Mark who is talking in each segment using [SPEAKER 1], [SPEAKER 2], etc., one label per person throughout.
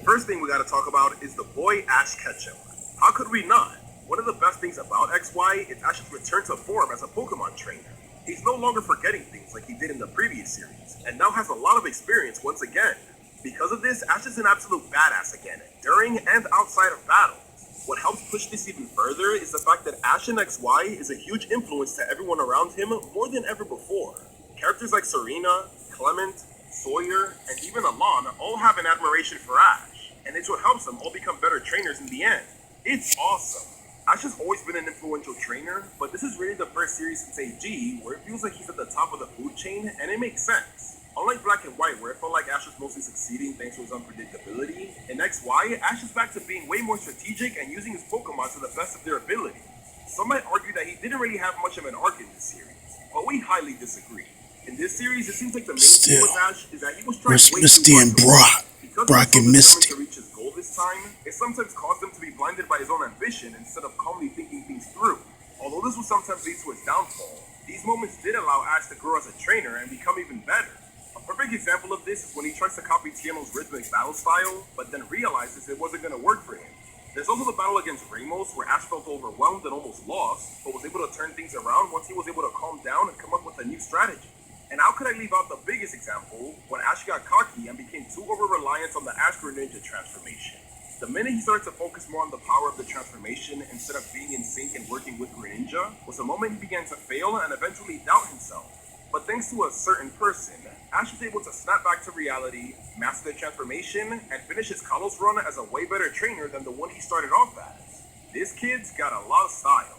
[SPEAKER 1] First thing we gotta talk about is the boy Ash Ketchum. How could we not? One of the best things about XY is Ash's return to form as a Pokemon trainer. He's no longer forgetting things like he did in the previous series, and now has a lot of experience once again. Because of this, Ash is an absolute badass again, during and outside of battle. What helps push this even further is the fact that Ash in XY is a huge influence to everyone around him more than ever before. Characters like Serena, Clement, Sawyer, and even Alon all have an admiration for Ash, and it's what helps them all become better trainers in the end. It's awesome. Ash has always been an influential trainer, but this is really the first series since AG where it feels like he's at the top of the food chain, and it makes sense. Unlike Black and White, where it felt like Ash was mostly succeeding thanks to his unpredictability, in XY, Ash is back to being way more strategic and using his Pokemon to the best of their ability. Some might argue that he didn't really have much of an arc in this series, but we highly disagree. In this series, it seems like the main thing with Ash is that he was trying way too hard to win. Brock and Misty. To reach his goal this time, it sometimes caused him to be blinded by his own ambition instead of calmly thinking things through. Although this would sometimes lead to his downfall, these moments did allow Ash to grow as a trainer and become even better. A perfect example of this is when he tries to copy Tiemo's rhythmic battle style, but then realizes it wasn't going to work for him. There's also the battle against Ramos, where Ash felt overwhelmed and almost lost, but was able to turn things around once he was able to calm down and come up with a new strategy. And how could I leave out the biggest example, when Ash got cocky and became too over-reliant on the Ash Greninja transformation. The minute he started to focus more on the power of the transformation instead of being in sync and working with Greninja, was the moment he began to fail and eventually doubt himself. But thanks to a certain person, Ash was able to snap back to reality, master the transformation, and finish his Kalos run as a way better trainer than the one he started off as. This kid's got a lot of style.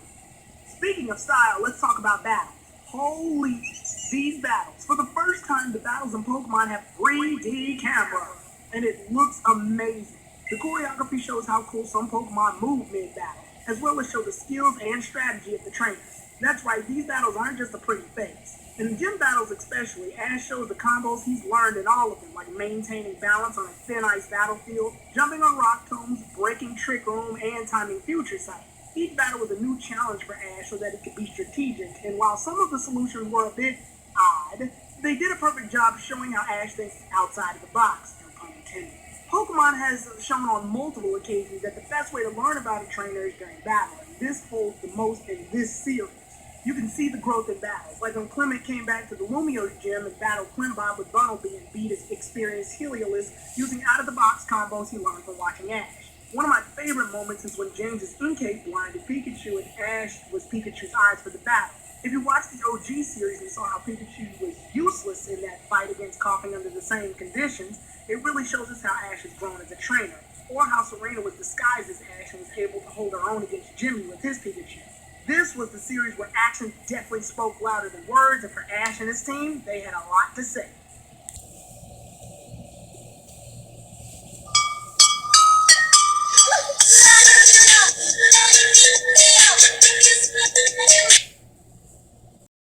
[SPEAKER 2] Speaking of style, let's talk about battles. Holy, these battles. For the first time, the battles in Pokemon have 3D camera, and it looks amazing. The choreography shows how cool some Pokemon move mid-battle, as well as show the skills and strategy of the trainers. That's right, these battles aren't just a pretty face. In the gym battles especially, Ash shows the combos he's learned in all of them, like maintaining balance on a thin ice battlefield, jumping on rock tombs, breaking Trick Room, and timing Future Sight. Each battle was a new challenge for Ash so that it could be strategic, and while some of the solutions were a bit odd, they did a perfect job showing how Ash thinks outside of the box, no pun intended. Pokemon has shown on multiple occasions that the best way to learn about a trainer is during battle, and this holds the most in this series. You can see the growth in battles, like when Clement came back to the Lumio's gym and battled Quimbot with Bunnelby and beat his experienced Heliolisk using out-of-the-box combos he learned from watching Ash. One of my favorite moments is when James's Inkay blinded Pikachu and Ash was Pikachu's eyes for the battle. If you watched the OG series and saw how Pikachu was useless in that fight against Coughing under the same conditions, it really shows us how Ash has grown as a trainer, or how Serena was disguised as Ash and was able to hold her own against Jimmy with his Pikachu. This was the series where action definitely spoke louder than words, and for Ash and his team, they had a lot to say.